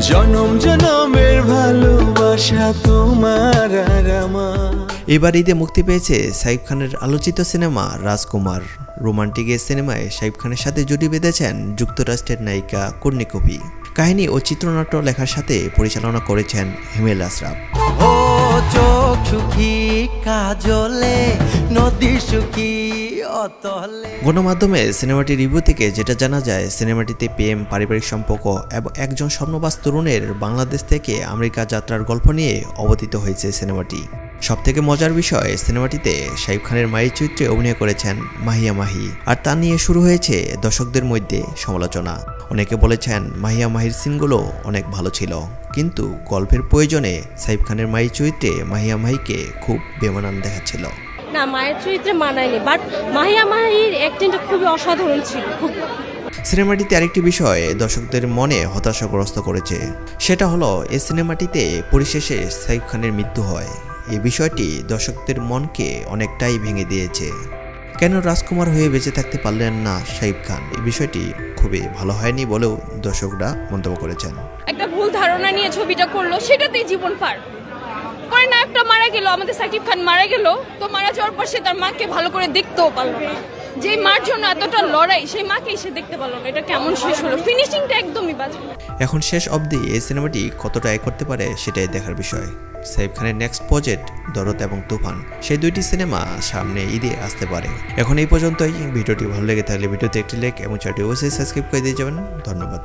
জনম জনমের ভালোবাসা তোমার আর আমার। এবার ঈদে মুক্তি পেয়েছে সাকিব খানের আলোচিত সিনেমা রাজকুমার। রোমান্টিক এই সিনেমায় সাকিব খানের সাথে জুটি বেঁধেছেন যুক্তরাষ্ট্রের নায়িকা কর্ণী কবি। কাহিনী ও চিত্রনাট্য লেখার সাথে পরিচালনা করেছেন হিমেল আশরাফ। গণমাধ্যমে সিনেমাটির রিভিউ থেকে যেটা জানা যায়, সিনেমাটিতে প্রেম, পারিবারিক সম্পর্ক এবং একজন স্বপ্নবাজ তরুণের বাংলাদেশ থেকে আমেরিকা যাত্রার গল্প নিয়ে অবতীর্ণ হয়েছে সিনেমাটি। সবথেকে মজার বিষয়, সিনেমাটিতে শাকিব খানের মায়ের চরিত্রে অভিনয় করেছেন মাহিয়া মাহি, আর তা নিয়ে শুরু হয়েছে দর্শকদের মধ্যে সমালোচনা। অনেকে বলেছেন মাহিয়া মাহির সিনগুলো অনেক ভালো ছিল, কিন্তু গল্পের প্রয়োজনে শাকিব খানের মায়ের চরিত্রে মাহিয়া মাহিকে খুব বেমানান দেখাচ্ছিল। না, মায়ের চরিত্রে মানায়নি, বাট মাহিয়া মাহির অ্যাক্টিংটা খুবই অসাধারণ ছিল। সিনেমাটিতে আরেকটি বিষয় দর্শকদের মনে হতাশাগ্রস্ত করেছে, সেটা হলো এই সিনেমাটিতে পরিশেষে শাকিব খানের মৃত্যু হয়। এই বিষয়টি দর্শকদের মনকে অনেকটাই ভেঙে দিয়েছে। কেন রাজকুমার হয়ে বেঁচে থাকতে পারলেন না শাকিব খান, এই বিষয়টি খুবই ভালো হয়নি বলেও দর্শকরা মন্তব্য করেছেন। একটা ভুল ধারণা নিয়ে ছবিটা করলো, সেটাতেই জীবন পার করে। নায়কটা মারা গেল, আমাদের সাকিব খান মারা গেল, তো মারা যাওয়ার পর সে তার মাকে ভালো করে দেখতেও পারলো না। যে মার জন্য এতটা লড়াই, সেই মাকে সে দেখতে পারলো না। এটা কেমন শেষ হলো, ফিনিশিংটা একদমই বাজে। এখন শেষ অবধি এই সিনেমাটি কতটা আয় করতে পারে সেটাই দেখার বিষয়। শাকিব খানের নেক্সট প্রজেক্ট দরদ এবং তুফান, সেই দুইটি সিনেমা সামনে ঈদে আসতে পারে। এখন এই পর্যন্তই। ভিডিওটি ভালো লেগে থাকলে ভিডিওতে একটি লাইক এবং চ্যানেলটি অবশ্যই সাবস্ক্রাইব করে দিয়ে যাবেন। ধন্যবাদ।